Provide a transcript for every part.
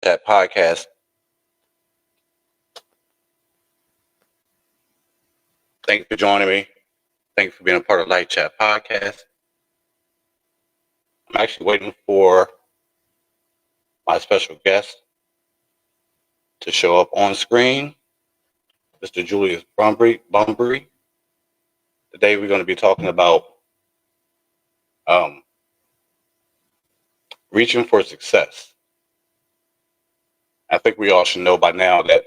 Chat podcast. Thank you for joining me. Thank you for being a part of Light Chat podcast. I'm actually waiting for my special guest to show up on screen, Mr. Julius Bumbrey. Today we're going to be talking about reaching for success. I think we all should know by now that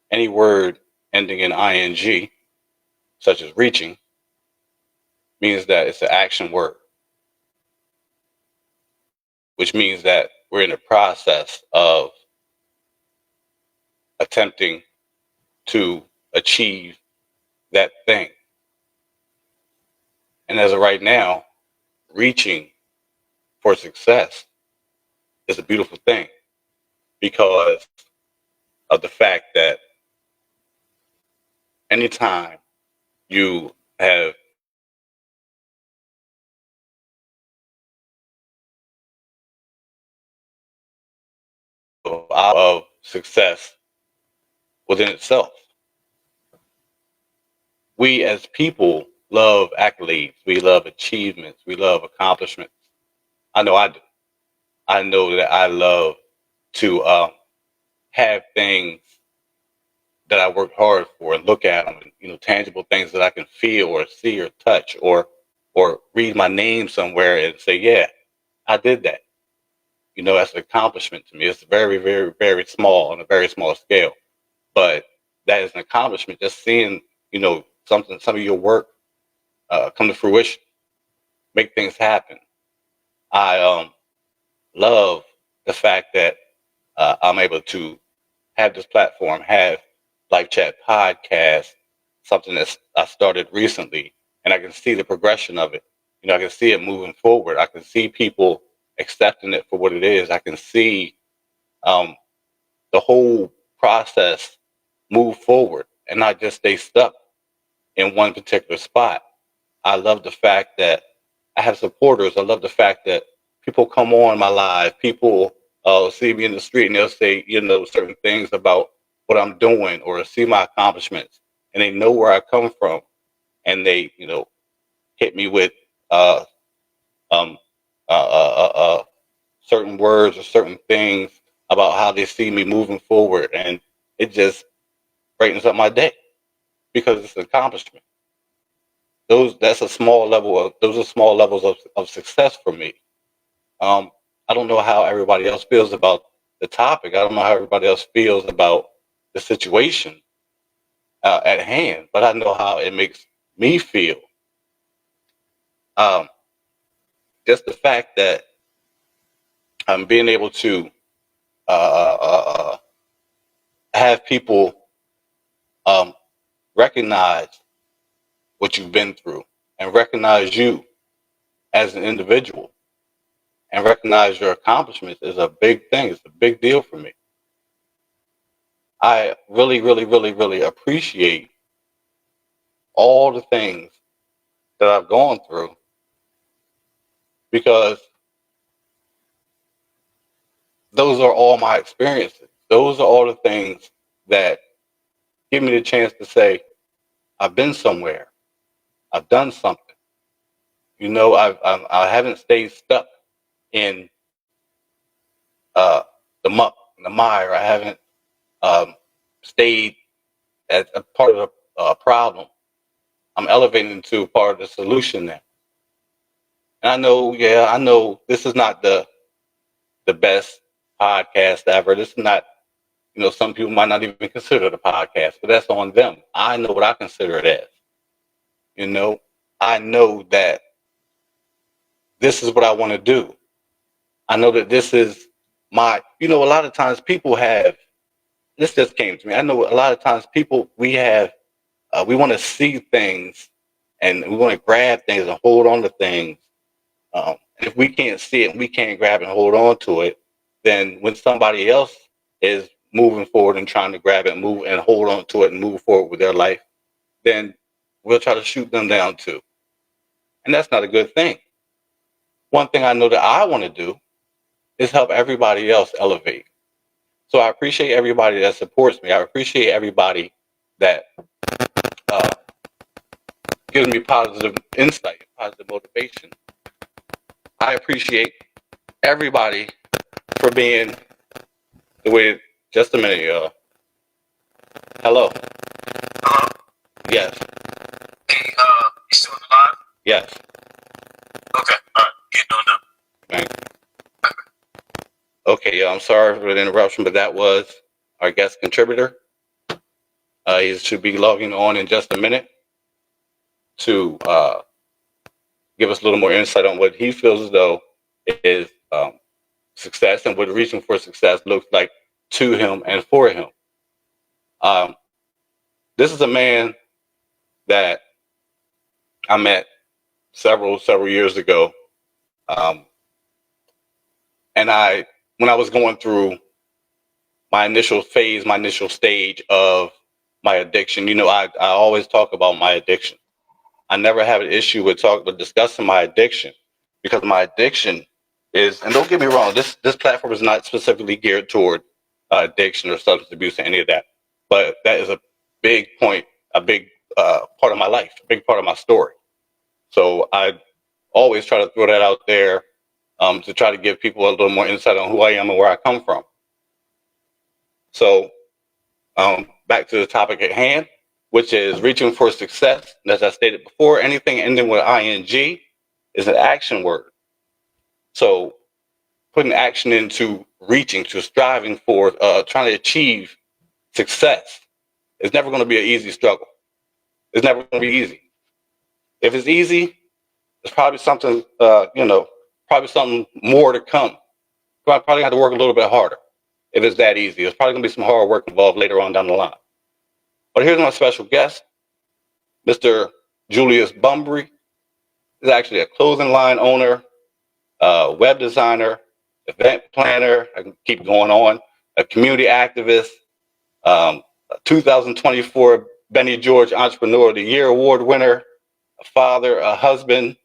any word ending in ing, such as reaching, means that it's an action word, which means that we're in the process of attempting to achieve that thing. And as of right now, reaching for success is a beautiful thing because of the fact that anytime you have out of success within itself, we as people love accolades, we love achievements, we love accomplishments. I know I do. I know that I love to have things that I work hard for and look at them, and, tangible things that I can feel or see or touch or read my name somewhere and say, yeah, I did that. That's an accomplishment to me. It's very, very, very small on a very small scale, but that is an accomplishment. Just seeing, some of your work come to fruition, make things happen. I love the fact that I'm able to have this platform, have Live Chat podcast, something that I started recently, and I can see the progression of it. I can see it moving forward. I can see people accepting it for what it is. I can see the whole process move forward and not just stay stuck in one particular spot. I love the fact that I have supporters. I love the fact that people come on my live. People see me in the street and they'll say, certain things about what I'm doing or see my accomplishments, and they know where I come from, and they, hit me with certain words or certain things about how they see me moving forward, and it just brightens up my day because it's an accomplishment. Those are small levels of success for me. I don't know how everybody else feels about the topic. I don't know how everybody else feels about the situation at hand, but I know how it makes me feel. Just the fact that I'm being able to have people recognize what you've been through and recognize you as an individual and recognize your accomplishments is a big thing. It's a big deal for me. I really, really, really, really appreciate all the things that I've gone through because those are all my experiences. Those are all the things that give me the chance to say, I've been somewhere. I've done something. I haven't stayed stuck in the muck, the mire. I haven't stayed as a part of the problem. I'm elevating to part of the solution now. And I know this is not the best podcast ever. This is not, some people might not even consider it a podcast, but that's on them. I know what I consider it as. I know that this is what I want to do. I know that this is my, a lot of times people have, this just came to me. I know a lot of times we want to see things and we want to grab things and hold on to things. And if we can't see it and we can't grab and hold on to it, then when somebody else is moving forward and trying to grab it and move and hold on to it and move forward with their life, then we'll try to shoot them down too. And that's not a good thing. One thing I know that I want to do is help everybody else elevate. So I appreciate everybody that supports me. I appreciate everybody that uh, gives me positive insight, positive motivation. I appreciate everybody for being the way. Just a minute, y'all. Hello. Hello? Yes. Hey, you still on the line? Yes. Okay, alright, getting on now. Thank you. Okay, yeah, I'm sorry for the interruption, but that was our guest contributor. He should be logging on in just a minute to give us a little more insight on what he feels as though is success and what reaching for success looks like to him and for him. This is a man that I met several years ago, and when I was going through my initial phase, my initial stage of my addiction, I always talk about my addiction. I never have an issue with discussing my addiction, because my addiction is, and don't get me wrong, this platform is not specifically geared toward addiction or substance abuse or any of that, but that is a big point, a big part of my life, a big part of my story. So I always try to throw that out there to try to give people a little more insight on who I am and where I come from. So back to the topic at hand, which is reaching for success. As I stated before, anything ending with ing is an action word. So putting action into reaching, to striving for, trying to achieve success is never going to be an easy struggle. It's never going to be easy. If it's easy, it's probably something, probably something more to come. Probably have to work a little bit harder. If it's that easy, there's probably going to be some hard work involved later on down the line. But here's my special guest, Mr. Julius Bumbrey. He's actually a clothing line owner, web designer, event planner. I can keep going on. A community activist, a 2024 Benny George Entrepreneur of the Year award winner, a father, a husband.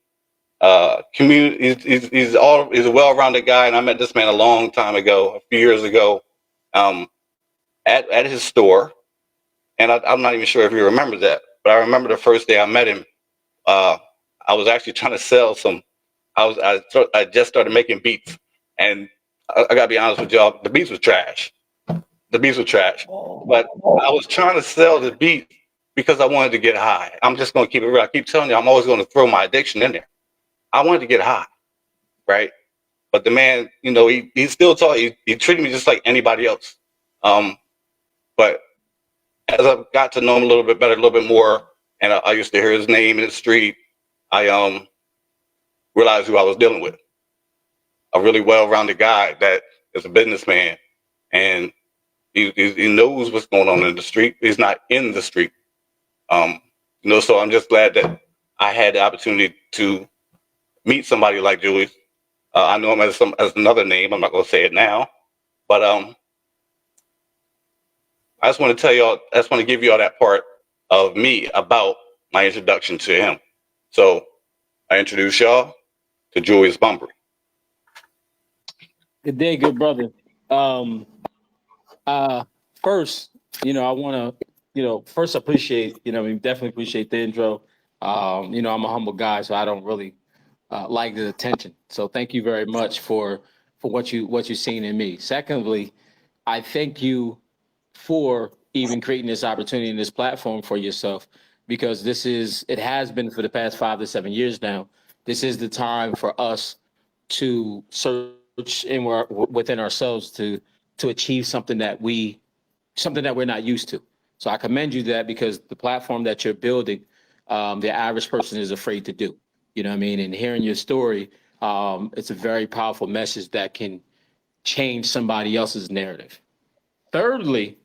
He's a well-rounded guy, and I met this man a long time ago, a few years ago, at his store. And I'm not even sure if he remembers that, but I remember the first day I met him. I was actually trying to sell some. I just started making beats, and I gotta be honest with y'all, the beats was trash. The beats were trash, but I was trying to sell the beat because I wanted to get high. I'm just gonna keep it real. I keep telling you, I'm always going to throw my addiction in there. I wanted to get high, right? But the man, he still taught. He treated me just like anybody else. But as I got to know him a little bit better, a little bit more, and I used to hear his name in the street, I realized who I was dealing with. A really well-rounded guy that is a businessman, and he knows what's going on in the street. He's not in the street. So I'm just glad that I had the opportunity to meet somebody like Julius. I know him as another name. I'm not going to say it now, but I just want to tell y'all. I just want to give y'all that part of me about my introduction to him. So I introduce y'all to Julius Bumbrey. Good day, good brother. First, I want to, first appreciate, definitely appreciate the intro. I'm a humble guy, so I don't really like the attention. So thank you very much for what you've seen in me. Secondly, I thank you for even creating this opportunity and this platform for yourself, because it has been for the past 5 to 7 years now. This is the time for us to search within ourselves to achieve something that we're not used to. So I commend you that, because the platform that you're building, the average person is afraid to do. You know what I mean? And hearing your story, it's a very powerful message that can change somebody else's narrative. Thirdly,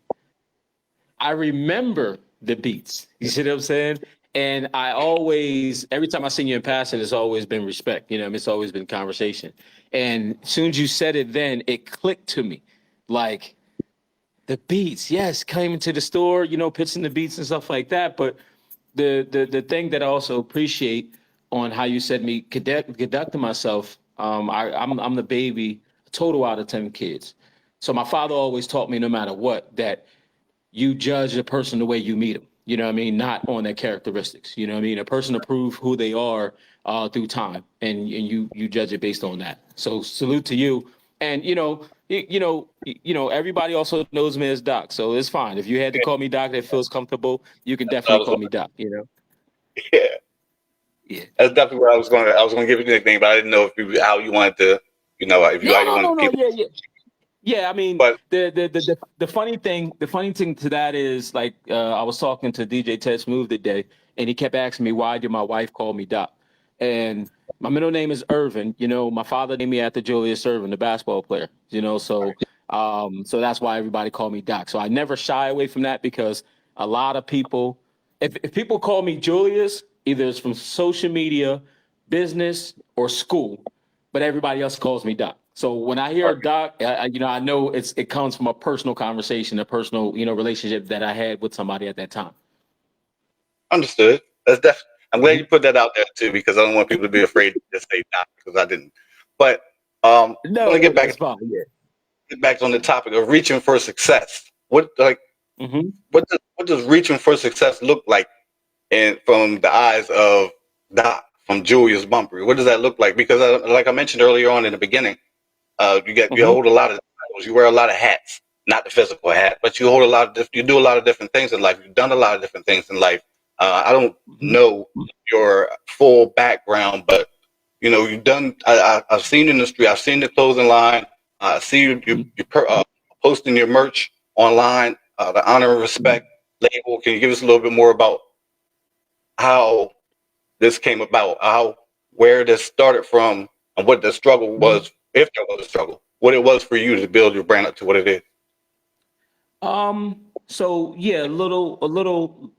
I remember the beats. You see what I'm saying? And I always, every time I see you in passing, it's always been respect. It's always been conversation. And as soon as you said it, then it clicked to me, like the beats. Yes, came into the store, pitching the beats and stuff like that. But the thing that I also appreciate on how you said me conducting myself, I'm the baby, total out of 10 kids. So my father always taught me, no matter what, that you judge a person the way you meet them. You know what I mean? Not on their characteristics. You know what I mean? A person to prove who they are through time, and you judge it based on that. So salute to you. And everybody also knows me as Doc, so it's fine. If you had to call me Doc, that feels comfortable. You can I definitely was call going, me Doc. yeah, Yeah. that's definitely where I was going to give you the nickname, but I didn't know how you wanted to, if you No, how you no, no, wanted no. people. Yeah, yeah. Yeah, I mean, But the funny thing to that is, like, I was talking to DJ Ted Smooth today, and he kept asking me, why did my wife call me Doc? And my middle name is Irvin. My father named me after Julius Irvin, the basketball player. So that's why everybody called me Doc. So I never shy away from that, because a lot of people, if people call me Julius, either it's from social media, business, or school, but everybody else calls me Doc. So when I hear Doc, I know it comes from a personal conversation, a personal, relationship that I had with somebody at that time. understood. That's definitely. I'm glad Mhm. you put that out there too, because I don't want people to be afraid to just say "not," because I didn't. But I No, want to no, that's fine. Yeah. get back on the topic of reaching for success. Hmm. What does reaching for success look like, and from the eyes of Doc, from Julius Bumbrey? What does that look like? Because like I mentioned earlier on in the beginning, you Hmm. hold a lot of titles, you wear a lot of hats, not the physical hat, but you hold a lot of you do a lot of different things in life. You've done a lot of different things in life. I don't Hmm. know your full background, but you've done. I've seen the industry. I've seen the clothing line. I see you posting your merch online. The honor and respect label. Can you give us a little bit more about how this came about, how where this started from, and what the struggle Hmm. was, if there was a struggle, what it was for you to build your brand up to what it is? So yeah, a little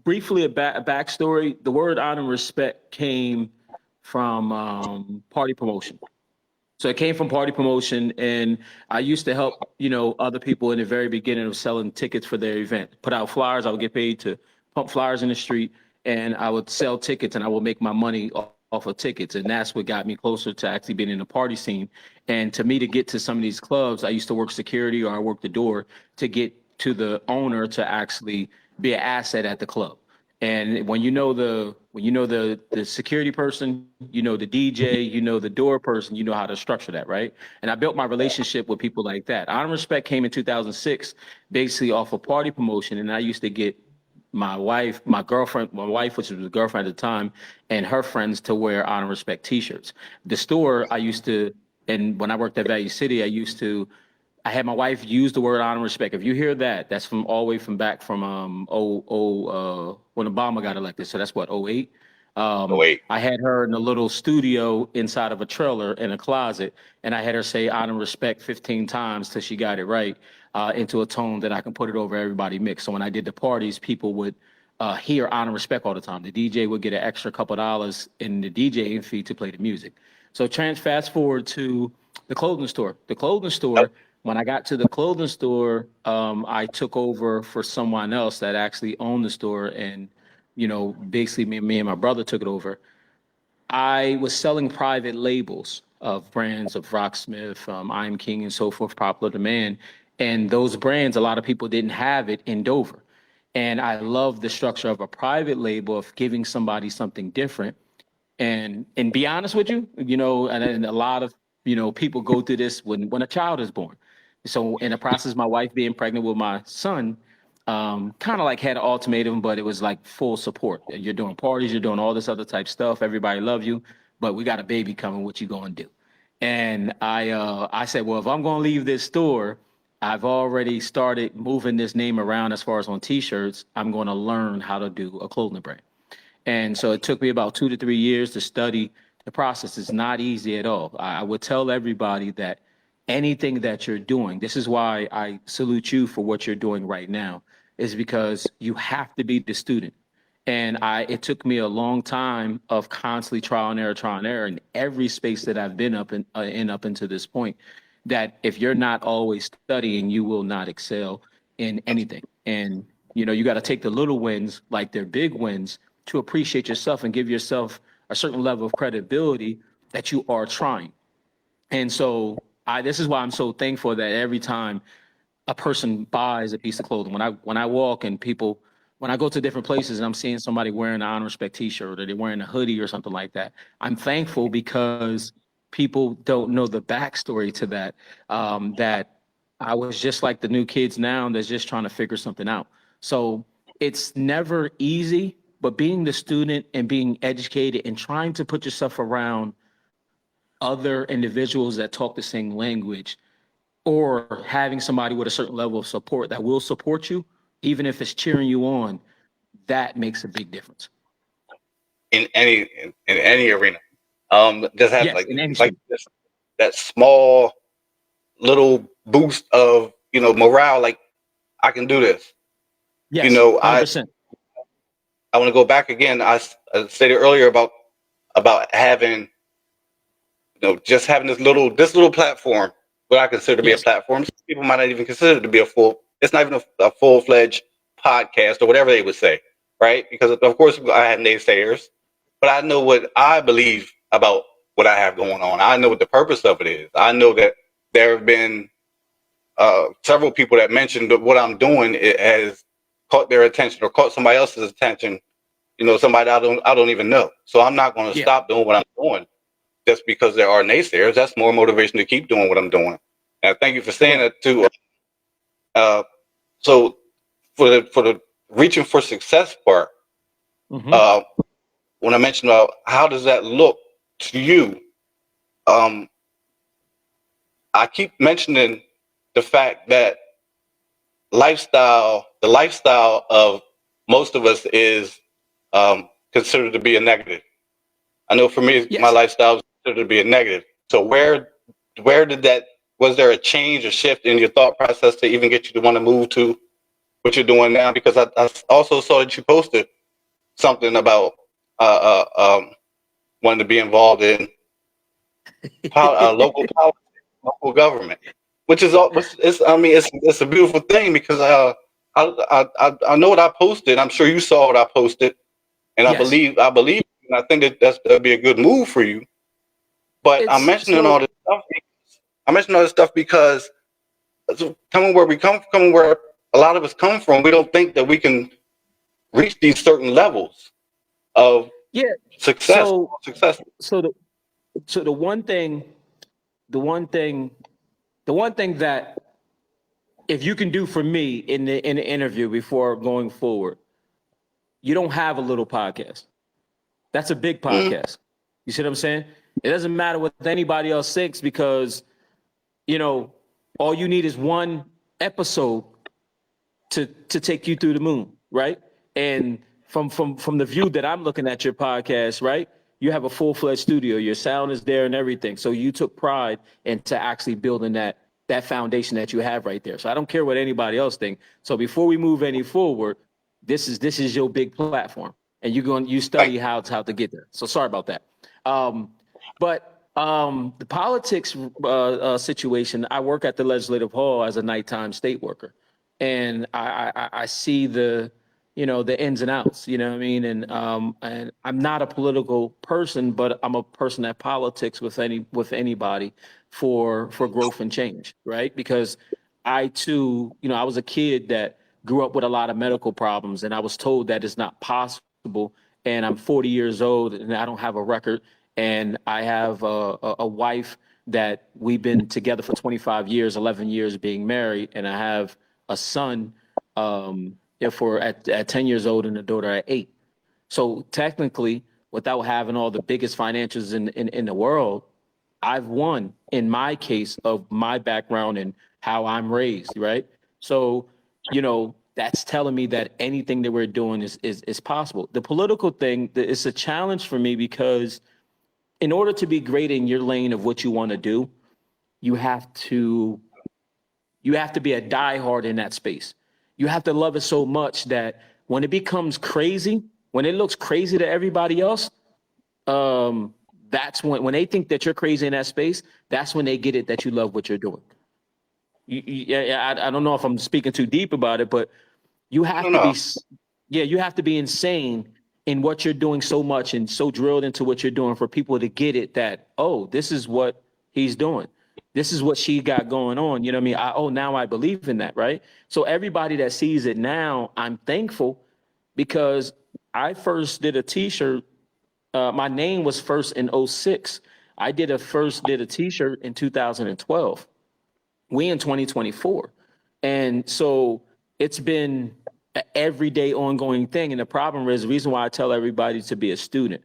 briefly a backstory. The word honor and respect came from party promotion. So it came from party promotion, and I used to help, other people in the very beginning of selling tickets for their event. Put out flyers. I would get paid to pump flyers in the street, and I would sell tickets, and I would make my money off of tickets, and that's what got me closer to actually being in the party scene. And to me, to get to some of these clubs, I used to work security, or I worked the door to get to the owner to actually be an asset at the club. And when you know the security person, the DJ, the door person, you know how to structure that, right? And I built my relationship with people like that. Honor and Respect came in 2006, basically off of party promotion, and I used to get my wife, which was a girlfriend at the time, and her friends to wear Honor and Respect T-shirts. The store I used to, and when I worked at Value City, I had my wife use the word honor and respect. If you hear that, that's from all the way from back from when Obama got elected. So that's what, '08. Oh wait, I had her in a little studio inside of a trailer in a closet, and I had her say honor and respect 15 times till she got it right, into a tone that I can put it over everybody mix. So when I did the parties, people would hear honor and respect all the time. The DJ would get an extra couple dollars in the DJing fee to play the music. So fast forward to the clothing store. The clothing yep. store, when I got to the clothing store, I took over for someone else that actually owned the store, and basically me and my brother took it over. I was selling private labels of brands of Rocksmith, I Am King, and so forth, popular demand. And those brands, a lot of people didn't have it in Dover. And I love the structure of a private label, of giving somebody something different. And be honest with you, and a lot of people go through this when a child is born. So in the process, my wife being pregnant with my son, kind of like had an ultimatum, but it was like full support. You're doing parties, you're doing all this other type stuff. Everybody love you, but we got a baby coming. What you gonna do? And I said, well, if I'm gonna leave this store, I've already started moving this name around as far as on T-shirts. I'm gonna learn how to do a clothing brand. And so it took me about 2 to 3 years to study the process. It's not easy at all. I would tell everybody that anything that you're doing, this is why I salute you for what you're doing right now, is because you have to be the student. And it took me a long time of constantly trial and error in every space that I've been up into this point. That if you're not always studying, you will not excel in anything. And you got to take the little wins like they're big wins to appreciate yourself and give yourself a certain level of credibility that you are trying. And so this is why I'm so thankful that every time a person buys a piece of clothing, when I walk and people, when I go to different places and I'm seeing somebody wearing an honor respect T-shirt or they're wearing a hoodie or something like that, I'm thankful because people don't know the backstory to that. That I was just like the new kids now that's just trying to figure something out. So it's never easy, but being the student and being educated and trying to put yourself around other individuals that talk the same language, or having somebody with a certain level of support that will support you, even if it's cheering you on, that makes a big difference. In any arena. Just have Yes, in any like street. this, that small little boost of morale. Like I can do this. You Yes, know, I 100%. I want to go back again. I stated earlier about having just having this little platform, what I consider to be a Yes, platform. Some people might not even consider it to be a full. It's not even a full fledged podcast or whatever they would say, right? Because of course I have naysayers, but I know what I believe about what I have going on. I know what the purpose of it is. I know that there have been several people that mentioned that what I'm doing it has caught their attention or caught somebody else's attention. Somebody I don't even know. So I'm not going to yeah, stop doing what I'm doing just because there are naysayers. That's more motivation to keep doing what I'm doing. And thank you for saying correct. that too. Uh, so for the reaching for success part, Hmm. uh, when I mentioned about how does that look to you, um, I keep mentioning the fact that the lifestyle of most of us is considered to be a negative. I know for me, my Yes. lifestyle is considered to be a negative. So where did that, was there a change or shift in your thought process to even get you to want to move to what you're doing now? Because I also saw that you posted something about wanting to be involved in local politics, local government, which is all. It's I mean, it's a beautiful thing because I know what I posted. I'm sure you saw what I posted, and Yes. and I think that'd be a good move for you. But I'm It's mentioning all so this stuff. I mention all this stuff because coming where we come from, where a lot of us come from, we don't think that we can reach these certain levels of yeah. success. So Success. so the so the one thing the one thing that if you can do for me in the interview before going forward, you don't have a little podcast. That's a big Mm, podcast. You see what I'm saying? It doesn't matter what anybody else thinks because, you know, all you need is one episode to take you through the moon, right? And from the view that I'm looking at your podcast, right? You have a full-fledged studio, your sound is there and everything. So you took pride into actually building that foundation that you have right there. So I don't care what anybody else think. So before we move any forward, this is your big platform, and you thank study how to get there. So sorry about that. But the politics situation, I work at the Legislative Hall as a nighttime state worker, and I see the ins and outs. You know what I mean? And I'm not a political person, but I'm a person that politics with anybody for growth and change, right? Because I too, I was a kid that grew up with a lot of medical problems, and I was told that it's not possible. And I'm 40 years old, and I don't have a record, and I have a wife that we've been together for 25 years, 11 years being married, and I have a son for at 10 years old and a daughter at 8. So technically, without having all the biggest financials in the world, I've won in my case of my background and how I'm raised, right? So, that's telling me that anything that we're doing is possible. The political thing, it's a challenge for me because in order to be great in your lane of what you want to do, you have to you have to be a diehard in that space. You have to love it so much that when it becomes crazy, when it looks crazy to everybody else, um, that's when they think that you're crazy in that space. That's when they get it that you love what you're doing. I don't know if I'm speaking too deep about it, but you you. have to No, be, yeah, you have to be insane in what you're doing so much and so drilled into what you're doing for people to get it that, oh, this is what he's doing. This is what she got going on. You know what I mean? Now I believe in that, right? So everybody that sees it now, I'm thankful because I first did a t-shirt. My name was first in '06. I did a t-shirt in 2012. We in 2024. And so it's been an everyday ongoing thing. And the problem is the reason why I tell everybody to be a student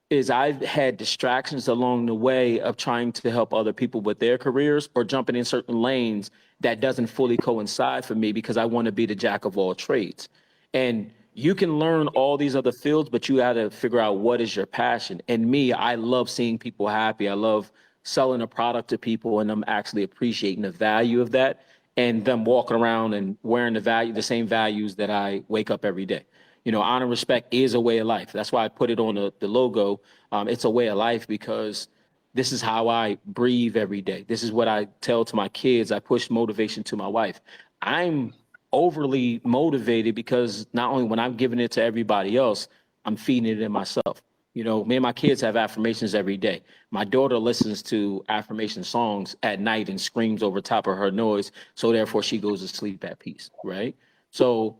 is I've had distractions along the way of trying to help other people with their careers or jumping in certain lanes that doesn't fully coincide for me because I want to be the jack of all trades. And you can learn all these other fields, but you got to figure out what is your passion. And me, I love seeing people happy. I love selling a product to people and them actually appreciating the value of that and them walking around and wearing the same values that I wake up every day. You know, honor and respect is a way of life. That's why I put it on the logo. It's a way of life because this is how I breathe every day. This is what I tell to my kids. I push motivation to my wife. I'm overly motivated because not only when I'm giving it to everybody else, I'm feeding it in myself. You know, me and my kids have affirmations every day. My daughter listens to affirmation songs at night and screams over top of her noise. So therefore she goes to sleep at peace, right? So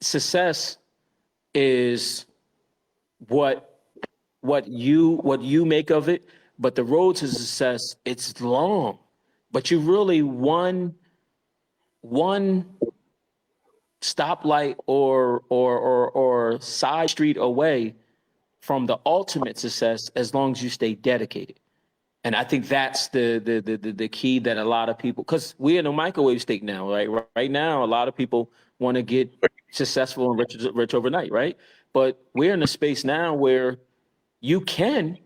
success is what you make of it, but the road to success, it's long, but you really one stoplight or side street away from the ultimate success as long as you stay dedicated. And I think that's the key that a lot of people, because we're in a microwave state now, right? Right now, a lot of people want to get successful and rich overnight, right? But we're in a space now where you can,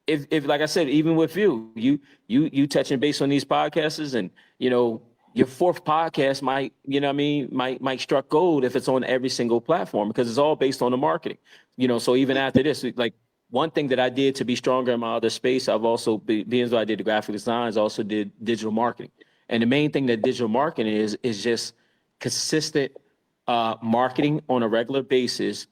if like I said, even with you touching base on these podcasts, and you know your fourth podcast might, you know what I mean, might struck gold if it's on every single platform because it's all based on the marketing. You know, so even after this, like one thing that I did to be stronger in my other space, I've also being as though I did the graphic designs, also did digital marketing. And the main thing that digital marketing is just consistent marketing on a regular basis,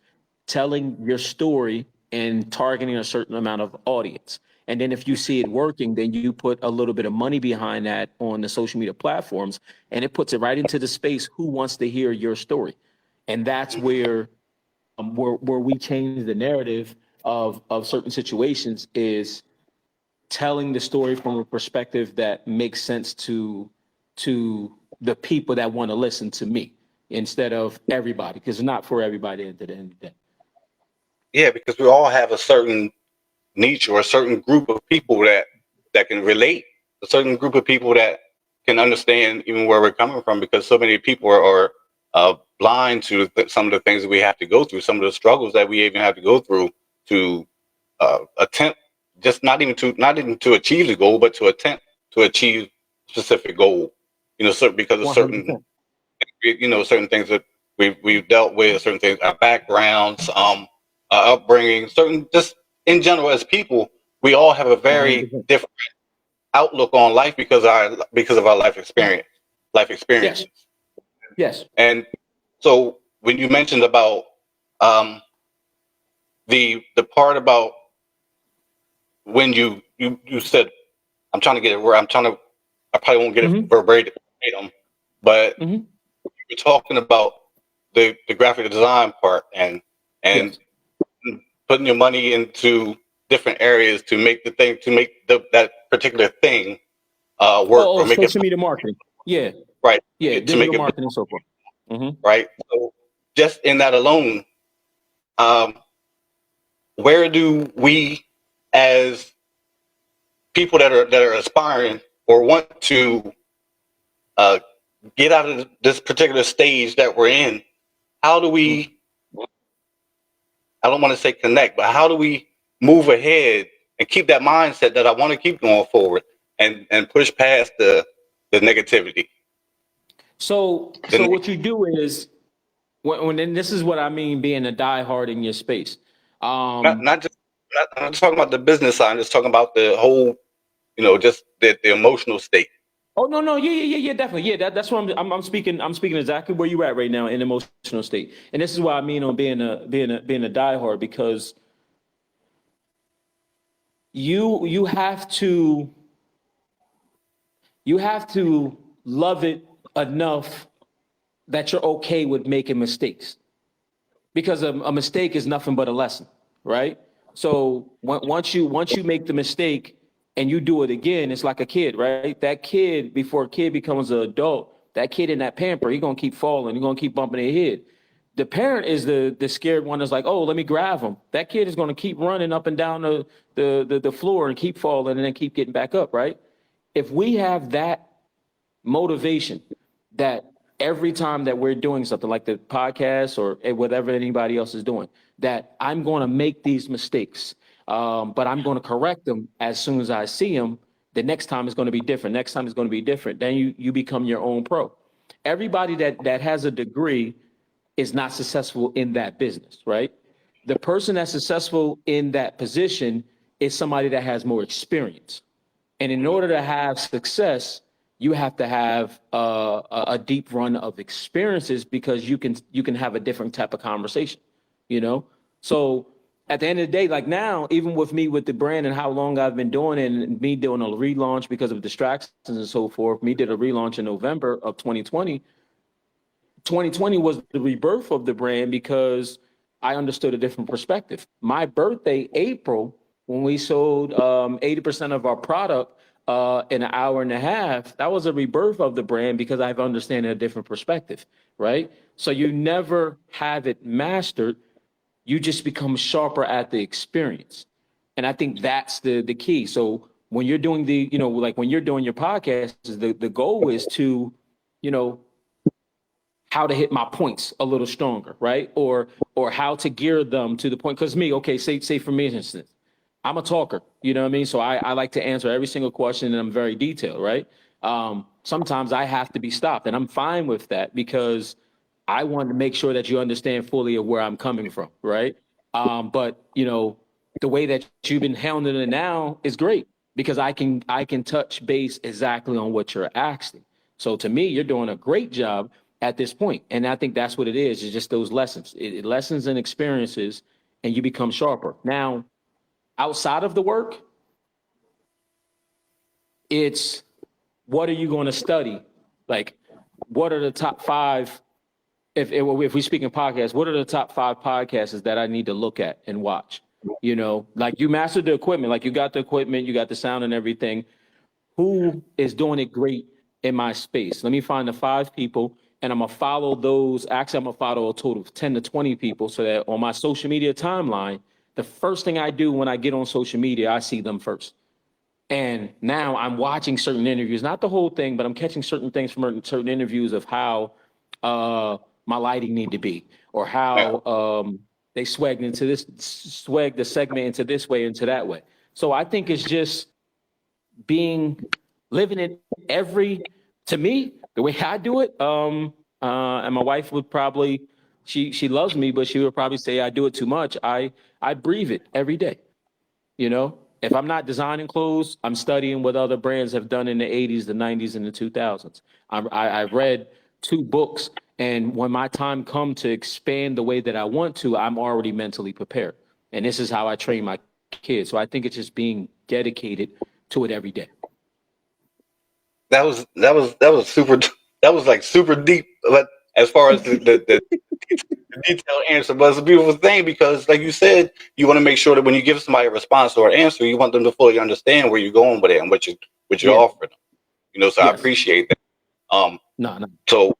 telling your story and targeting a certain amount of audience. And then if you see it working, then you put a little bit of money behind that on the social media platforms, and it puts it right into the space who wants to hear your story. And that's where we change the narrative of certain situations is telling the story from a perspective that makes sense to the people that want to listen to me instead of everybody, because it's not for everybody at the end of the day. Yeah, because we all have a certain niche or a certain group of people that can relate, a certain group of people that can understand even where we're coming from, because so many people are blind to some of the things that we have to go through, some of the struggles that we even have to go through to attempt, just not even to achieve the goal, but to attempt to achieve specific goal. You know, because of 100%. certain things that we've dealt with, certain things, our backgrounds, our upbringing, certain, just in general as people, we all have a very 100%. different outlook on life because of our life Yes. experiences. Yes. And so when you mentioned about um, the part about when you said, I'm trying to get it where I probably won't get it Mm-hmm. verbatim, but Mm-hmm. you're talking about the graphic design part and Yes. putting your money into different areas to make that particular thing work or make it Social media marketing. Yeah. right, Yeah. to make Digital it marketing and so forth. Mm-hmm. right. So just in that alone, um, where do we, as people that are aspiring or want to uh, get out of this particular stage that we're in, how do we? I don't want to say connect, but how do we move ahead and keep that mindset that I want to keep going forward and push past the negativity? So The, what you do is and this is what I mean being a diehard in your space. not Um, not just I'm not just talking about the business side. I'm just talking about the whole, just the emotional state. no, yeah, definitely. Yeah, that's what I'm speaking. I'm speaking exactly where you at right now in emotional state. And this is what I mean on being a diehard, because you have to you have to love it enough that you're okay with making mistakes, because a mistake is nothing but a lesson, right? So once you make the mistake and you do it again, it's like a kid, right? That kid, before a kid becomes an adult, that kid in that pamper, he's gonna keep falling, he's gonna keep bumping their head. The parent is the scared one that's like, oh, let me grab him. That kid is gonna keep running up and down the floor and keep falling and then keep getting back up, right? If we have that motivation that every time that we're doing something like the podcast or whatever anybody else is doing, that I'm going to make these mistakes, but I'm going to correct them as soon as I see them. The next time is going to be different. Next time is going to be different. Then you become your own pro. Everybody that has a degree is not successful in that business, right? The person that's successful in that position is somebody that has more experience. And in order to have success, you have to have a deep run of experiences, because you can have a different type of conversation, you know? So at the end of the day, like now, even with me with the brand and how long I've been doing it, and me doing a relaunch because of distractions and so forth, me did a relaunch in November of 2020. 2020 was the rebirth of the brand because I understood a different perspective. My birthday, April, when we sold 80% of our product in an hour and a half, that was a rebirth of the brand because I've understanding a different perspective, right? So you never have it mastered. You just become sharper at the experience. And I think that's the key. So when you're doing like when you're doing your podcast, the goal is to, how to hit my points a little stronger, right? Or how to gear them to the point. Because me, okay, say for me, instance, I'm a talker, you know what I mean? So I like to answer every single question, and I'm very detailed, right? Sometimes I have to be stopped, and I'm fine with that because I want to make sure that you understand fully of where I'm coming from, right? But the way that you've been handling it now is great because I can touch base exactly on what you're asking. So to me, you're doing a great job at this point. And I think that's what it is. It's just those lessons, lessons and experiences, and you become sharper. Now, outside of the work, it's what are you going to study? Like, what are the top five? If we speak in podcasts, what are the top five podcasts that I need to look at and watch? Like you mastered the equipment, like you got the equipment, you got the sound and everything. Who is doing it great in my space? Let me find the 5 people, and I'm gonna follow those. Actually, I'm gonna follow a total of 10 to 20 people so that on my social media timeline, the first thing I do when I get on social media, I see them first. And now I'm watching certain interviews, not the whole thing, but I'm catching certain things from certain interviews of how my lighting need to be, or how they swag the segment into this way, into that way. So I think it's just living it to me, the way I do it. And my wife would probably, she loves me, but she would probably say I do it too much. I breathe it every day. If I'm not designing clothes, I'm studying what other brands have done in the 80s, the 90s, and the 2000s. I've read 2 books, and when my time comes to expand the way that I want to, I'm already mentally prepared. And this is how I train my kids. So I think it's just being dedicated to it every day. That was super. That was like super deep. But as far as the detailed answer, but it's a beautiful thing because, like you said, you want to make sure that when you give somebody a response or an answer, you want them to fully understand where you're going with it and what you're offering them. So I appreciate that. No. So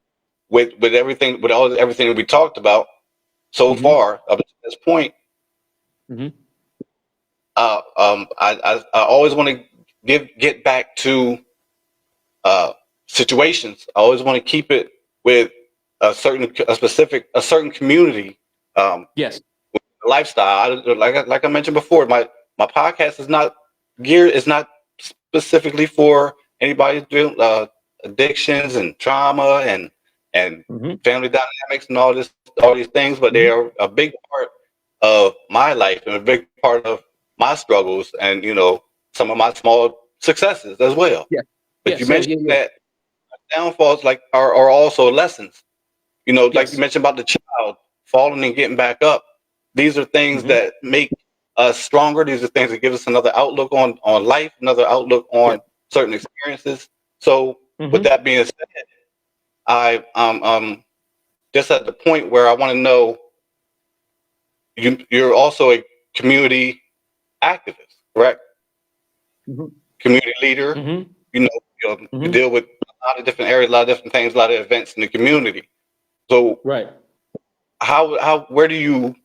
with everything, everything that we talked about so far up to this point, I always want to get back to situations. I always want to keep it with a certain community. Yes. Lifestyle. Like I mentioned before, my podcast is not geared. It's not specifically for anybody doing addictions and trauma and family dynamics and all these things. But they are a big part of my life and a big part of my struggles and some of my small successes as well. Yeah. But you mentioned that downfalls are also lessons. Like you mentioned about the child falling and getting back up. These are things that make us stronger. These are things that give us another outlook on life, another outlook on certain experiences. So with Mm-hmm. that being said, I just at the point where I want to know, you're also a community activist, correct? Mm-hmm. Community leader. Mm-hmm. You Mm-hmm. deal with a lot of different areas, a lot of different things, a lot of events in the community. So Right. where do you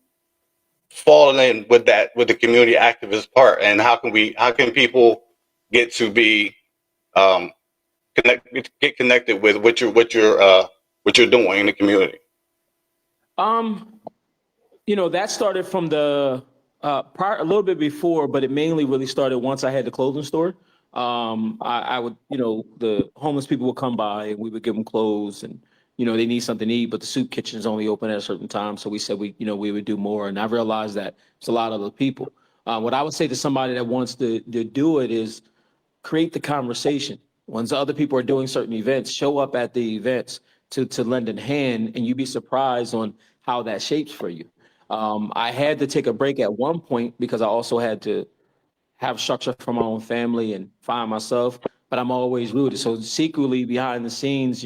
fall in with that, with the community activist part, and how can people get to be um, get connected with what you're doing in the community? Um, that started from the prior a little bit before, but it mainly really started once I had the clothing store. I would, the homeless people would come by and we would give them clothes and, they need something to eat, but the soup kitchen is only open at a certain time. So we said we would do more. And I realized that it's a lot of other people. What I would say to somebody that wants to do it is create the conversation. Once other people are doing certain events, show up at the events to lend a hand, and you'd be surprised on how that shapes for you. I had to take a break at one point because I also had to have structure for my own family and find myself, but I'm always rooted. So secretly behind the scenes,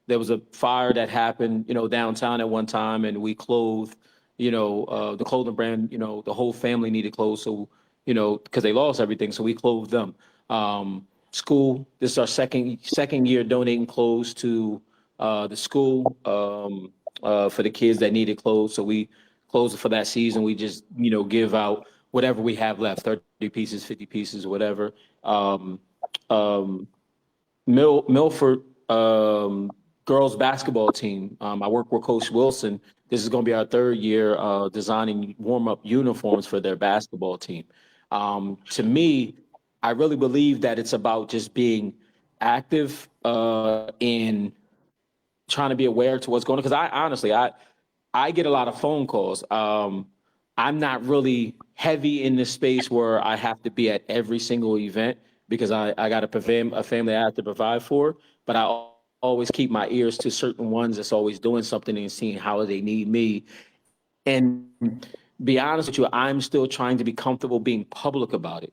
there was a fire that happened, downtown at one time, and we clothed, the clothing brand, the whole family needed clothes. So, because they lost everything. So we clothed them. School, this is our second year donating clothes to the school for the kids that needed clothes. So we closed it for that season. We just, give out whatever we have left, 30 pieces, 50 pieces, whatever. Um, um, Milford girls basketball team. I work with Coach Wilson. This is going to be our third year designing warm up uniforms for their basketball team. To me, I really believe that it's about just being active in trying to be aware to what's going on. Because I honestly, I get a lot of phone calls. I'm not really heavy in this space where I have to be at every single event because I got a family I have to provide for. But always keep my ears to certain ones that's always doing something and seeing how they need me. And be honest with you, I'm still trying to be comfortable being public about it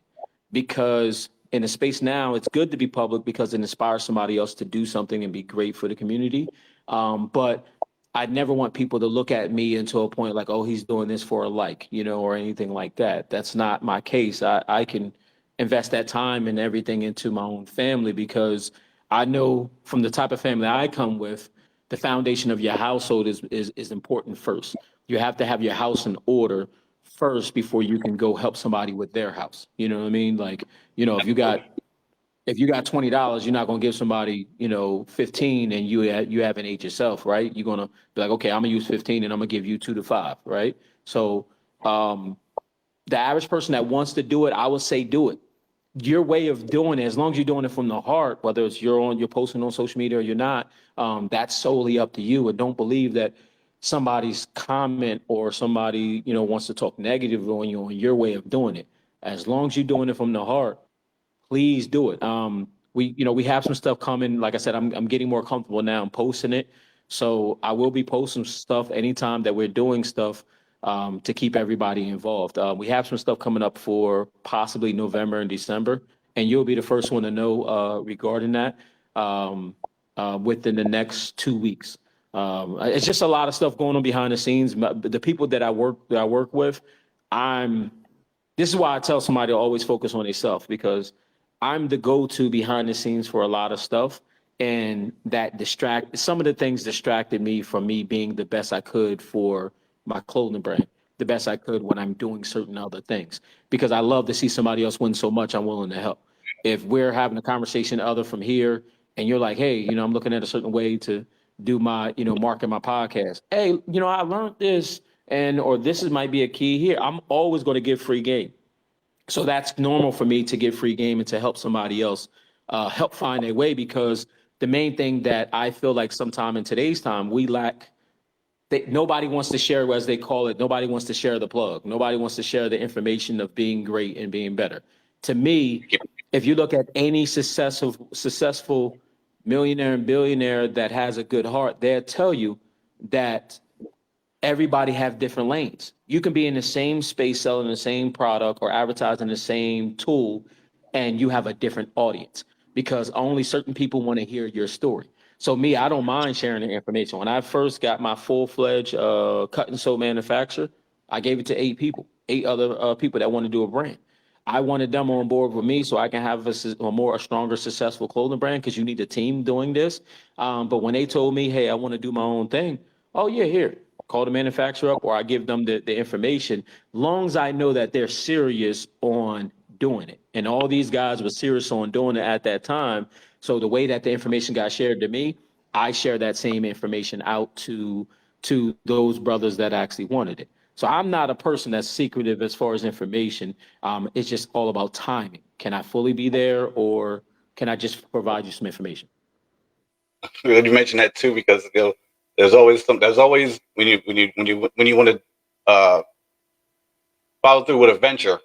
because in a space now, it's good to be public because it inspires somebody else to do something and be great for the community. But I never want people to look at me until a point like, oh, he's doing this for a like, or anything like that. That's not my case. I can invest that time and everything into my own family because I know from the type of family I come with, the foundation of your household is important first. You have to have your house in order first before you can go help somebody with their house. You know what I mean? Like, if you got $20, you're not gonna give somebody, 15 and you haven't ate yourself, right? You're gonna be like, okay, I'm gonna use 15 and I'm gonna give you 2 to 5, right? So um the average person that wants to do it, I would say do it. Your way of doing it, as long as you're doing it from the heart, whether it's you're posting on social media or you're not, that's solely up to you. And don't believe that somebody's comment or somebody, wants to talk negative on you on your way of doing it. As long as you're doing it from the heart, please do it. We have some stuff coming. Like I said, I'm getting more comfortable now. I'm posting it, so I will be posting stuff anytime that we're doing stuff to keep everybody involved. We have some stuff coming up for possibly November and December, and you'll be the first one to know regarding that within the next 2 weeks. It's just a lot of stuff going on behind the scenes. The people that I work with, I'm this is why I tell somebody to always focus on themselves because I'm the go-to behind the scenes for a lot of stuff. And some of the things distracted me from me being the best I could for my clothing brand, the best I could when I'm doing certain other things. Because I love to see somebody else win so much, I'm willing to help. If we're having a conversation other from here and you're like, hey, I'm looking at a certain way to do my, market my podcast. Hey, I learned this or might be a key here. I'm always going to give free game. So that's normal for me to give free game and to help somebody else help find their way because the main thing that I feel like sometime in today's time we lack nobody wants to share, as they call it. Nobody wants to share the plug. Nobody wants to share the information of being great and being better. To me, if you look at any successful millionaire and billionaire that has a good heart, they'll tell you that everybody have different lanes. You can be in the same space selling the same product or advertising the same tool and you have a different audience. because only certain people want to hear your story. So me, I don't mind sharing the information. When I first got my full-fledged cut and sew manufacturer, I gave it to 8 people, 8 other people that want to do a brand. I wanted them on board with me so I can have a stronger, successful clothing brand, because you need a team doing this. But when they told me, hey, I want to do my own thing, oh yeah, here, call the manufacturer up, or I give them the information, long as I know that they're serious on doing it. And all these guys were serious on doing it at that time. So the way that the information got shared to me, I share that same information out to those brothers that actually wanted it. So I'm not a person that's secretive as far as information. It's just all about timing. Can I fully be there, or can I just provide you some information? You mentioned that too, because there's always when you want to follow through with a venture,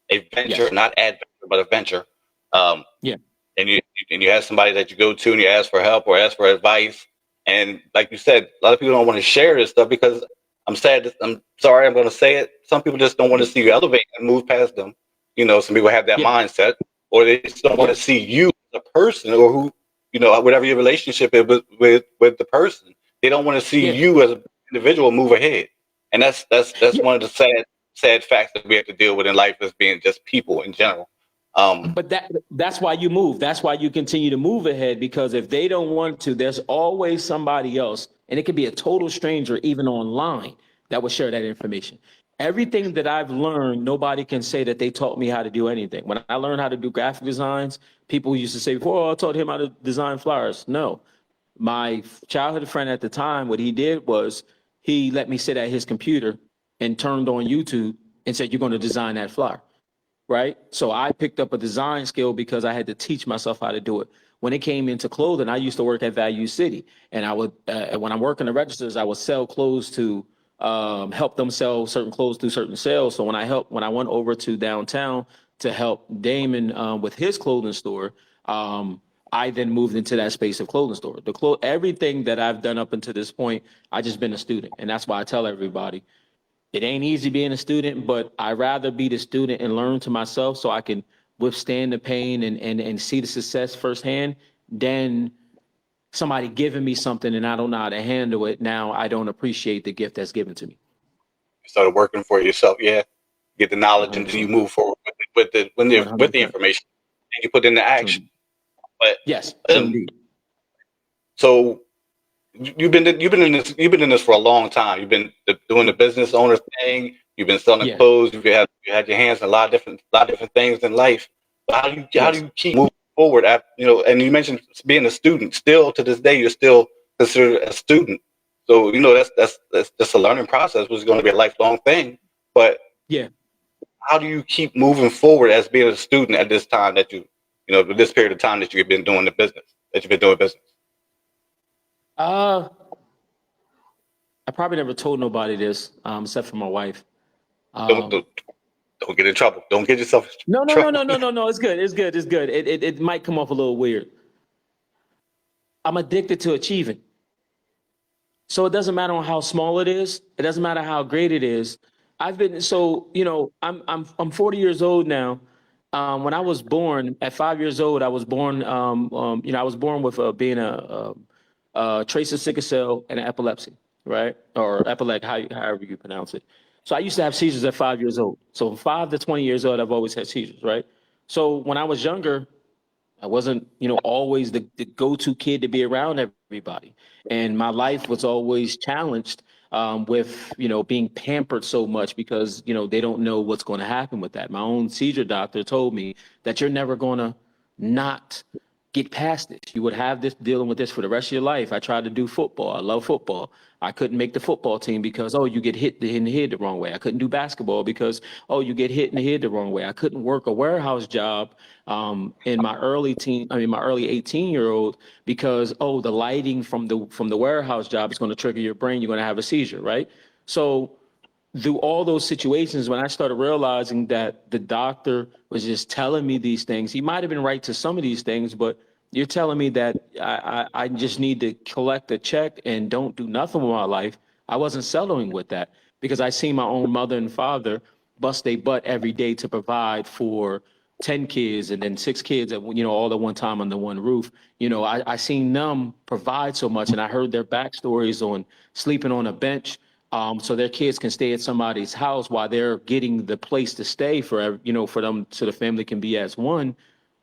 Yes. not adventure, but a venture. Um, Yeah. and you have somebody that you go to and you ask for help or ask for advice. And like you said, a lot of people don't want to share this stuff because I'm sorry, I'm going to say it. Some people just don't want to see you elevate and move past them. Some people have that Yeah. mindset, or they just don't want to see you as a person, or who, whatever your relationship is with the person. They don't want to see Yeah. you as an individual move ahead. And that's Yeah. one of the sad facts that we have to deal with in life, as being just people in general. But that's why you move. That's why you continue to move ahead, because if they don't want to, there's always somebody else, and it could be a total stranger, even online, that will share that information. Everything that I've learned, nobody can say that they taught me how to do anything. When I learned how to do graphic designs, people used to say, "Oh, I taught him how to design flyers." No, my childhood friend at the time, what he did was he let me sit at his computer and turned on YouTube and said, "You're going to design that flyer." Right? So I picked up a design skill because I had to teach myself how to do it. When it came into clothing, I used to work at Value City, and I would, when I'm working the registers, I would sell clothes to help them sell certain clothes through certain sales. So when I went over to downtown to help Damon with his clothing store, I then moved into that space of clothing store. Everything that I've done up until this point, I just been a student, and that's why I tell everybody, it ain't easy being a student, but I rather be the student and learn to myself so I can withstand the pain and see the success firsthand than somebody giving me something and I don't know how to handle it. Now I don't appreciate the gift that's given to me. You started working for yourself, yeah. Get the knowledge, and then you 100%. move forward with the 100%. information, and you put into So, action. But yes, so indeed. so you've been in this for a long time. You've been doing the business owner thing. You've been selling Yeah. clothes. You had your hands in a lot of different things in life. But how do Yes. you keep moving forward? And you mentioned being a student. Still to this day, you're still considered a student. So that's just a learning process, which is going to be a lifelong thing. But Yeah. how do you keep moving forward as being a student at this time this period of time that you've been doing business? I probably never told nobody this, except for my wife. Don't get in trouble. Don't get yourself in No. trouble. It's good. It's good. It's good. It might come off a little weird. I'm addicted to achieving. So it doesn't matter how small it is. It doesn't matter how great it is. I'm 40 years old now. When I was born at 5 years old, I was born. I was born with being a trace of sickle cell and an epilepsy, right? Or epilepsy, however you pronounce it. So I used to have seizures at 5 years old. So from 5 to 20 years old, I've always had seizures, right? So when I was younger, I wasn't, always the go-to kid to be around everybody. And my life was always challenged with, being pampered so much because, they don't know what's going to happen with that. My own seizure doctor told me that you're never going to not get past this. You would have this dealing with this for the rest of your life. I tried to do football. I love football. I couldn't make the football team because, oh, you get hit in the head the wrong way. I couldn't do basketball because, oh, you get hit in the head the wrong way. I couldn't work a warehouse job in my early 18-year-old because, oh, the lighting from the warehouse job is going to trigger your brain. You're going to have a seizure, right? So through all those situations, when I started realizing that the doctor was just telling me these things, he might have been right to some of these things, but you're telling me that I just need to collect a check and don't do nothing with my life. I wasn't settling with that because I see my own mother and father bust their butt every day to provide for 10 kids and then 6 kids at, all at one time under one roof. I seen them provide so much, and I heard their backstories on sleeping on a bench, so their kids can stay at somebody's house while they're getting the place to stay for them, so the family can be as one.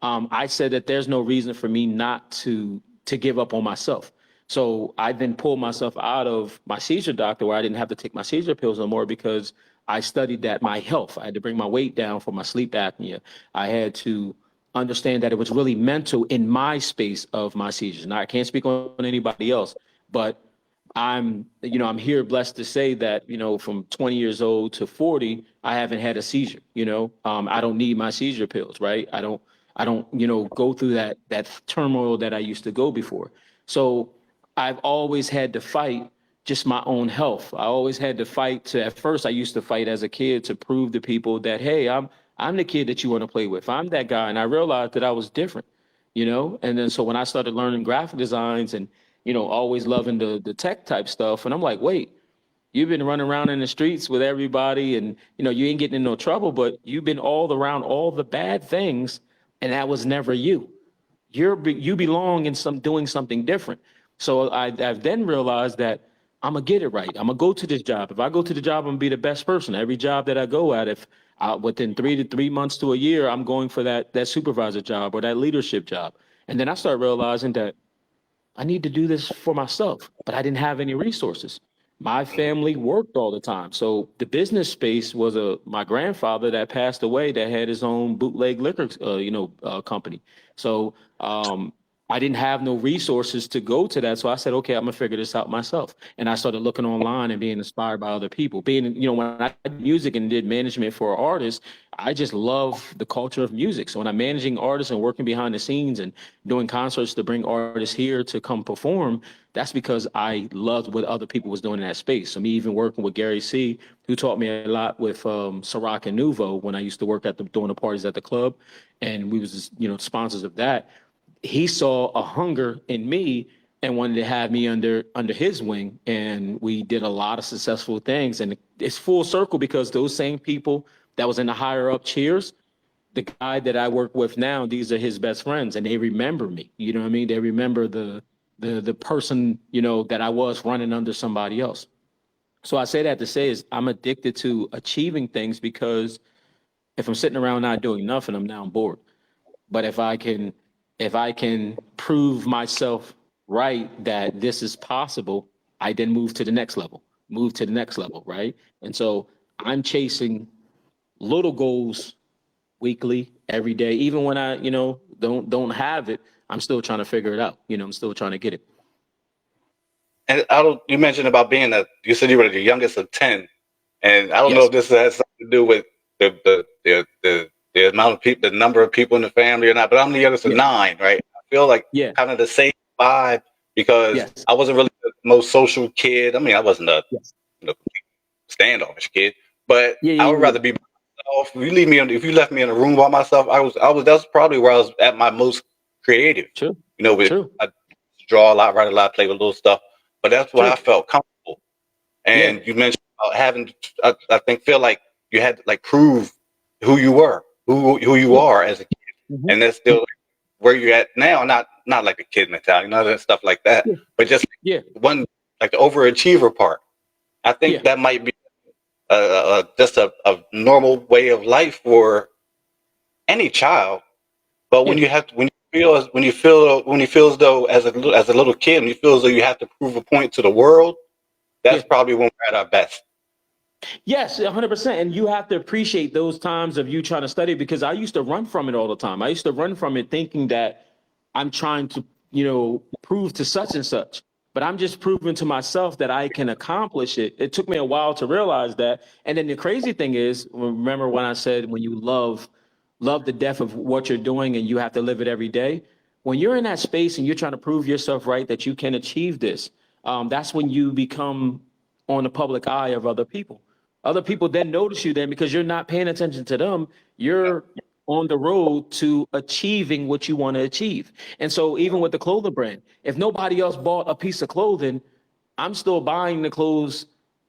I said that there's no reason for me not to give up on myself. So I then pulled myself out of my seizure doctor where I didn't have to take my seizure pills no more, because I studied that my health, I had to bring my weight down for my sleep apnea. I had to understand that it was really mental in my space of my seizures. Now, I can't speak on anybody else, but I'm here blessed to say that, from 20 years old to 40, I haven't had a seizure. I don't need my seizure pills, right? I don't go through that turmoil that I used to go before. So I've always had to fight just my own health. I always had to fight at first I used to fight as a kid to prove to people that, hey, I'm the kid that you want to play with. I'm that guy. And I realized that I was different, And then so when I started learning graphic designs and, always loving the tech type stuff, and I'm like, wait, you've been running around in the streets with everybody and, you ain't getting in no trouble, but you've been all around all the bad things, and that was never you. You belong in doing something different. So I've then realized that I'm gonna get it right. I'm gonna go to this job. If I go to the job, I'm gonna be the best person. Every job that I go at, if within 3 months to a year, I'm going for that supervisor job or that leadership job. And then I start realizing that I need to do this for myself, but I didn't have any resources. My family worked all the time. So the business space was my grandfather that passed away that had his own bootleg liquor, company. So I didn't have no resources to go to that. So I said, okay, I'm gonna figure this out myself. And I started looking online and being inspired by other people. When I did music and did management for artists, I just love the culture of music. So when I'm managing artists and working behind the scenes and doing concerts to bring artists here to come perform, that's because I loved what other people was doing in that space. So me even working with Gary C., who taught me a lot with Ciroc and Nouveau when I used to work doing the parties at the club, and we was just, sponsors of that. He saw a hunger in me and wanted to have me under his wing, and we did a lot of successful things. And it's full circle because those same people that was in the higher up cheers, the guy that I work with now, these are his best friends, and they remember me. You know what I mean? They remember the person, that I was running under somebody else. So I say that to say is I'm addicted to achieving things, because if I'm sitting around not doing nothing, I'm now bored. But if I can prove myself right that this is possible, I then move to the next level, right? And so I'm chasing little goals weekly, every day, even when I, don't have it, I'm still trying to figure it out. I'm still trying to get it. And you mentioned about you said you were the youngest of 10, and I don't know Yes. if this has something to do with the amount of people, the number of people in the family or not, but I'm the youngest of 9, right? I feel like Yeah. kind of the same vibe, because Yes. I wasn't really the most social kid. I mean, I wasn't a Yes. standoffish kid, but Yeah. I would rather be myself. If you left me in a room by myself, that's probably where I was at my most creative. True. I draw a lot, write a lot, play with little stuff, but that's what True. I felt comfortable. And you mentioned about having, I think, feel like you had to like prove who you were, who you are as a kid, Mhm. and that's still where you're at now. Not like a kid mentality, none of that stuff like that, but just one, like the overachiever part. I think that might be just a normal way of life for any child. But when you feel as though as a little kid, when you feel as though you have to prove a point to the world, that's probably when we're at our best. Yes, 100%. And you have to appreciate those times of you trying to study, because I used to run from it all the time. I used to run from it thinking that I'm trying to, prove to such and such, but I'm just proving to myself that I can accomplish it. It took me a while to realize that. And then the crazy thing is, remember when I said, when you love the depth of what you're doing and you have to live it every day, when you're in that space and you're trying to prove yourself right, that you can achieve this, that's when you become on the public eye of other people. Other people then notice you then, because you're not paying attention to them. You're on the road to achieving what you want to achieve. And so even with the clothing brand, if nobody else bought a piece of clothing, I'm still buying the clothes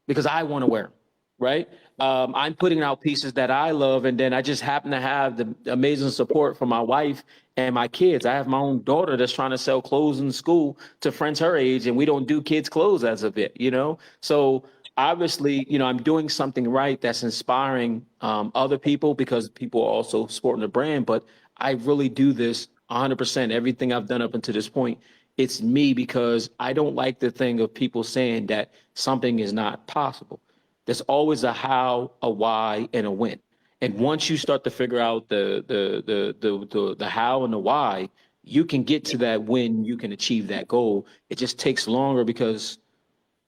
because I want to wear them. right? I'm putting out pieces that I love, and then I just happen to have the amazing support from my wife and my kids. I have my own daughter that's trying to sell clothes in school to friends her age, and we don't do kids' clothes as of it, you know? So obviously, you know, I'm doing something right that's inspiring other people because people are also supporting the brand, but I really do this 100%. Everything I've done up until this point, it's me because I don't like the thing of people saying that something is not possible. There's always a how, a why, and a when. And once you start to figure out the how and the why, you can get to that when, you can achieve that goal. It just takes longer because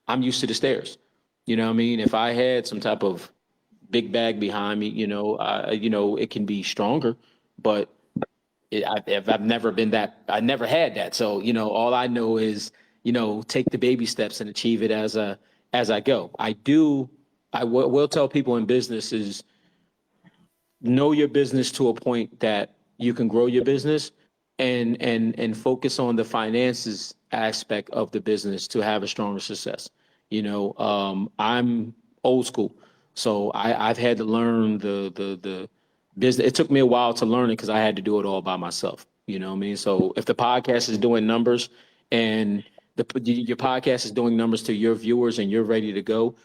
I'm used to the stairs. You know what I mean? If I had some type of big bag behind me, you know, it can be stronger, but if I've never been that, I never had that. So, you know, all I know is, you know, take the baby steps and achieve it as I go. I will tell people in business is know your business to a point that you can grow your business and focus on the finances aspect of the business to have a stronger success. I'm old school, so I've had to learn the business. It took me a while to learn it because I had to do it all by myself. You know what I mean? So if the podcast is doing numbers and your podcast is doing numbers to your viewers and you're ready to go,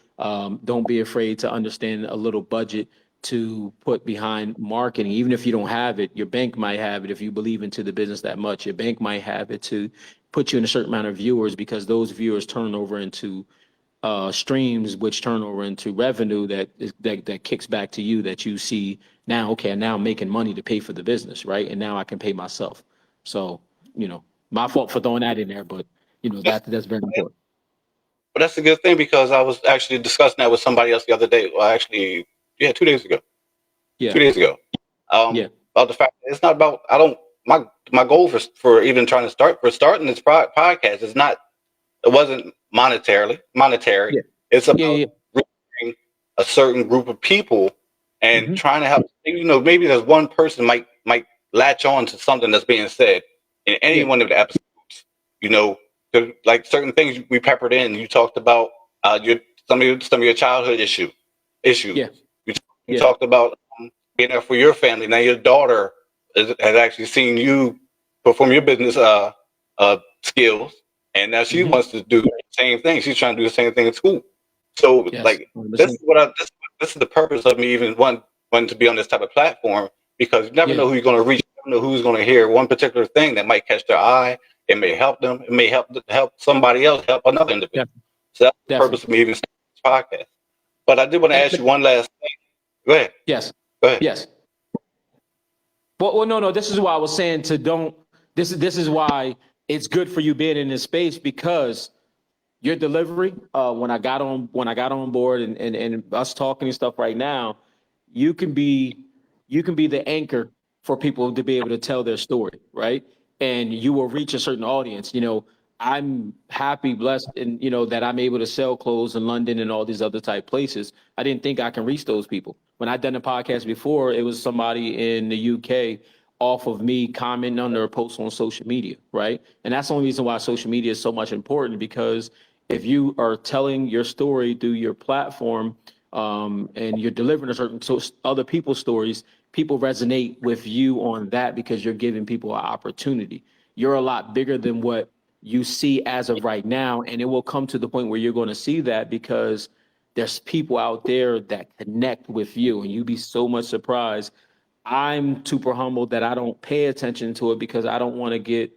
don't be afraid to understand a little budget to put behind marketing. Even if you don't have it, your bank might have it. If you believe into the business that much, your bank might have it to put you in a certain amount of viewers, because those viewers turn over into streams, which turn over into revenue that kicks back to you, that you see now. Okay, now I'm making money to pay for the business, right? And now I can pay myself. So, my fault for throwing that in there, but that's very important. But that's a good thing, because I was actually discussing that with somebody else the other day. Well, actually, yeah, 2 days ago. Yeah. 2 days ago. Yeah. About the fact that it's not about, I don't, my goal for even trying to starting this podcast is not, it wasn't monetary. Yeah. It's about Yeah. reaching a certain group of people and Mhm. trying to help. Maybe there's one person might latch on to something that's being said in any Yeah. one of the episodes. Like certain things we peppered in. You talked about some of your childhood issues. Yeah. You Yeah. talked about being there for your family. Now your daughter has actually seen you perform your business skills, and now she Mhm. wants to do the same thing. She's trying to do the same thing in school. So, Yes. like, 100%. this is the purpose of me even wanting to be on this type of platform, because you never Yeah. know who you're going to reach. You never know who's going to hear one particular thing that might catch their eye. It may help them. It may help somebody else, help another individual. Definitely. So that's the Definitely. purpose of me even starting this podcast. But I did want to ask you one last thing. Go ahead. Yes. Go ahead. Yes. Well, no. This is why I was saying to don't. This is why it's good for you being in this space, because your delivery. When I got on board and us talking and stuff right now, you can be the anchor for people to be able to tell their story, right? And you will reach a certain audience. I'm happy, blessed, and that I'm able to sell clothes in London and all these other type places. I didn't think I can reach those people. When I'd done a podcast before, it was somebody in the UK off of me commenting under a post on social media, right? And that's the only reason why social media is so much important, because if you are telling your story through your platform, and you're delivering a certain other people's stories, people resonate with you on that because you're giving people an opportunity. You're a lot bigger than what you see as of right now, and it will come to the point where you're going to see that, because there's people out there that connect with you, and you'd be so much surprised. I'm super humbled that I don't pay attention to it, because um, I don't want to get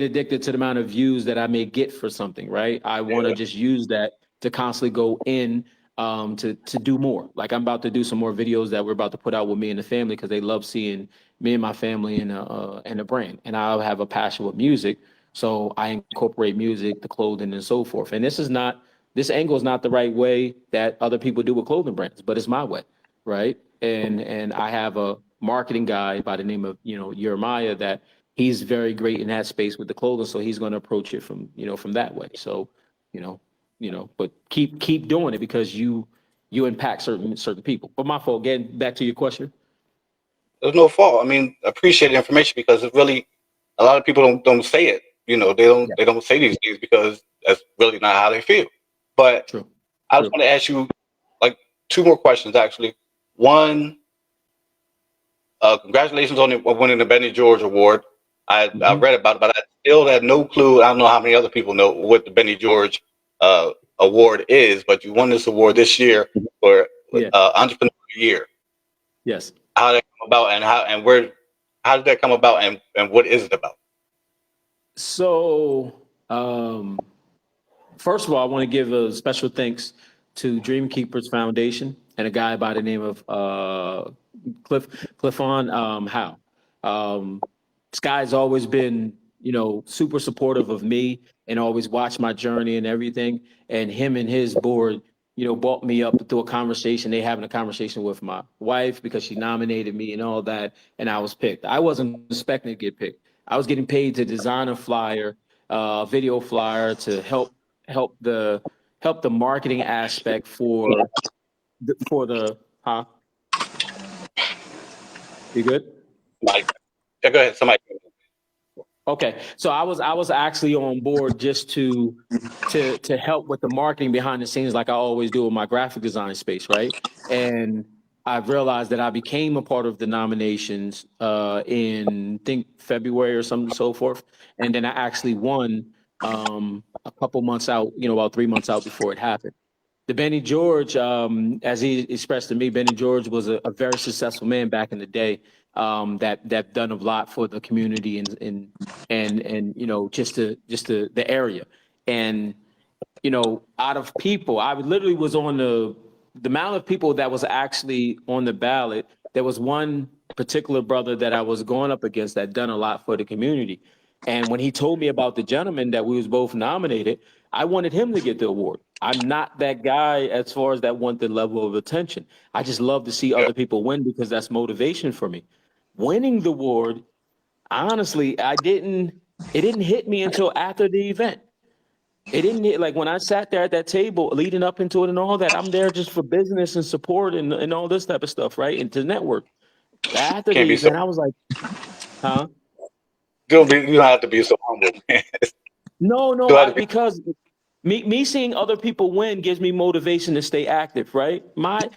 addicted to the amount of views that I may get for something, right? I want to just use that to constantly go in, to do more. Like, I'm about to do some more videos that we're about to put out with me and the family, because they love seeing me and my family in a brand. And I have a passion with music, so I incorporate music, the clothing, and so forth. And this angle is not the right way that other people do with clothing brands, but it's my way, right? And I have a marketing guy by the name of Jeremiah, that he's very great in that space with the clothing, so he's going to approach it from that way. So, but keep doing it, because you impact certain people. But my fault. Getting back to your question. There's no fault. I mean, I appreciate the information, because it really, a lot of people don't say it. They don't say these things because that's really not how they feel. But True. I just want to ask you like two more questions actually. One, congratulations on winning the Benny George Award. I read about it, but I still had no clue. I don't know how many other people know what the Benny George Award is, but you won this award this year for Yeah. Entrepreneur of the Year. Yes. How did that come about, and how did that come about, and what is it about? So, first of all, I want to give a special thanks to Dream Keepers Foundation and a guy by the name of Cliffon Howe. This guy's always been, super supportive of me and always watched my journey and everything. And him and his board, brought me up through a conversation. They having a conversation with my wife because she nominated me and all that, and I was picked. I wasn't expecting to get picked. I was getting paid to design a flyer, video flyer to help the marketing aspect for the huh? You good? Like, yeah, go ahead. Somebody. Okay, so I was actually on board just to help with the marketing behind the scenes, like I always do in my graphic design space, right? And I've realized that I became a part of the nominations in I think February or something so forth, and then I actually won a couple months out, about 3 months out before it happened. The Benny George, as he expressed to me, Benny George was a very successful man back in the day, that done a lot for the community and just the area. And out of people, I literally was on the amount of people that was actually on the ballot. There was one particular brother that I was going up against that done a lot for the community. And when he told me about the gentleman that we was both nominated, I wanted him to get the award. I'm not that guy as far as that want the level of attention. I just love to see other people win because that's motivation for me. Winning the award, honestly, it didn't hit me until after the event. It didn't hit, like when I sat there at that table leading up into it and all that, I'm there just for business and support and all this type of stuff, right? And to network. After Can't the be so. event, I was like, huh? You don't have to be so humble, man. No, You have to be. because me seeing other people win gives me motivation to stay active, right? My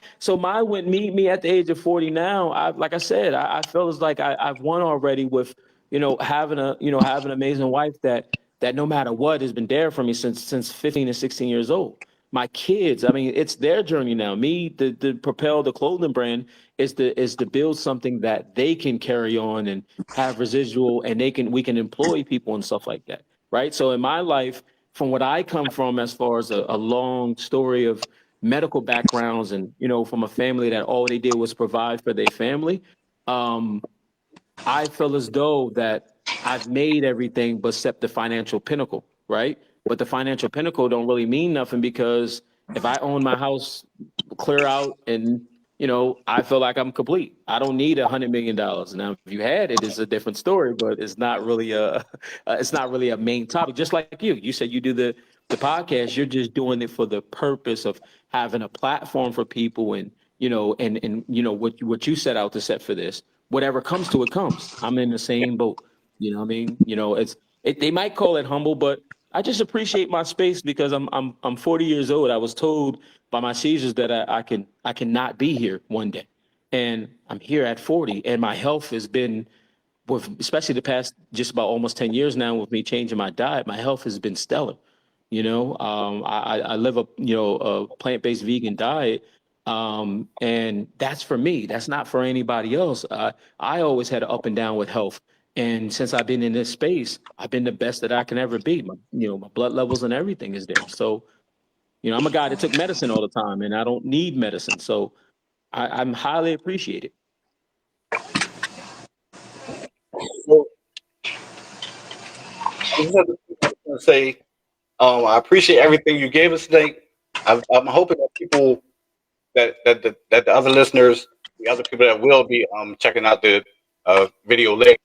win, me at the age of 40 now, like I said, I feel as like I've won already with, having an amazing wife that no matter what has been there for me since 15 and 16 years old. My kids, I mean, it's their journey now. Me, the Propel, the clothing brand is to build something that they can carry on and have residual, and we can employ people and stuff like that, right? So in my life, from what I come from, as far as a long story of medical backgrounds, and from a family that all they did was provide for their family, um, I feel as though that I've made everything but except the financial pinnacle, right? But the financial pinnacle don't really mean nothing because if I own my house clear out and I feel like I'm complete. I don't need $100 million. Now, if you had it, it's a different story, but it's not really it's not really a main topic. Just like you said, you do the podcast. You're just doing it for the purpose of having a platform for people, and what you set out to set for this. Whatever comes to it comes. I'm in the same boat. You know what I mean? They might call it humble, but I just appreciate my space because I'm 40 years old. I was told by my Caesars that I cannot be here one day, and I'm here at 40, and my health has been, with especially the past just about almost 10 years now, with me changing my diet, my health has been stellar. I live a plant-based vegan diet, and that's for me. That's not for anybody else. I always had an up and down with health. And since I've been in this space, I've been the best that I can ever be. My blood levels and everything is there. So, I'm a guy that took medicine all the time, and I don't need medicine. So I'm highly appreciated. So, I just want to say, I appreciate everything you gave us today. I'm hoping that people, that the other listeners, the other people that will be checking out the video later,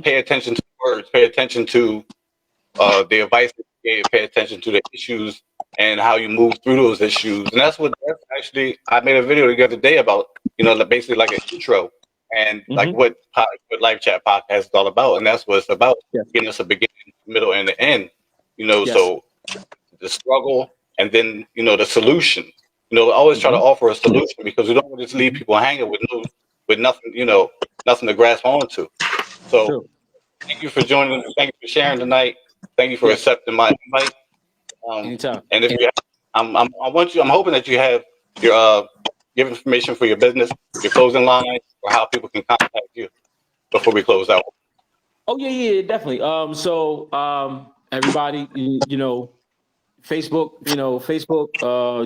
pay attention to the words, pay attention to the advice that you gave, pay attention to the issues and how you move through those issues. And that's actually, I made a video the other day about, basically like an intro and like what Live Chat Podcast is all about. And that's what it's about, Yes. giving us a beginning, middle, and the end, Yes. so the struggle, and then the solution. I always try to offer a solution because we don't want to just leave people hanging with nothing, nothing to grasp onto. So True. thank you for joining. Thank you for sharing tonight. Thank you for Yes. accepting my invite. Anytime. And if you, I'm hoping that you have your information for your business, your closing line, or how people can contact you before we close out. Oh yeah, definitely. Everybody, Facebook,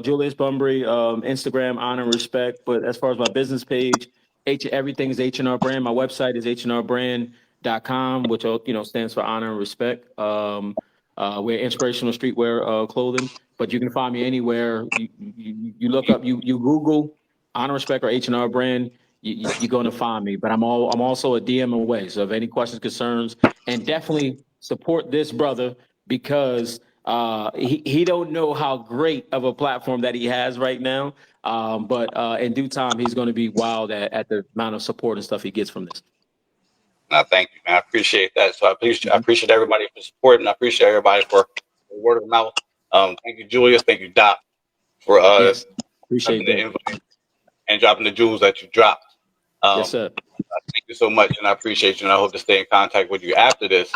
Julius Bumbrey, Instagram, Honor and Respect. But as far as my business page, everything is H&R Brand. My website is hnrbrand.com, which stands for Honor and Respect. We're inspirational streetwear clothing, but you can find me anywhere. You look up, you Google Honor Respect or H&R Brand. You're going to find me. But I'm also a DM away. So if any questions, concerns, and definitely support this brother because he don't know how great of a platform that he has right now. But in due time, he's going to be wild at the amount of support and stuff he gets from this. Thank you, man. I appreciate that. So I appreciate everybody for supporting. I appreciate everybody for the word of mouth. Thank you, Julius. Thank you, Doc, for Yes, appreciate the that. invite and dropping the jewels that you dropped. Yes, sir. Thank you so much, and I appreciate you. And I hope to stay in contact with you after this.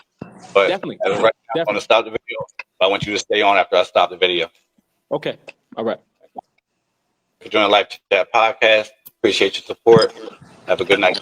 But Definitely. as of right now, I'm going to stop the video. But I want you to stay on after I stop the video. Okay. All right. For joining Live Chat Podcast. Appreciate your support. Have a good night.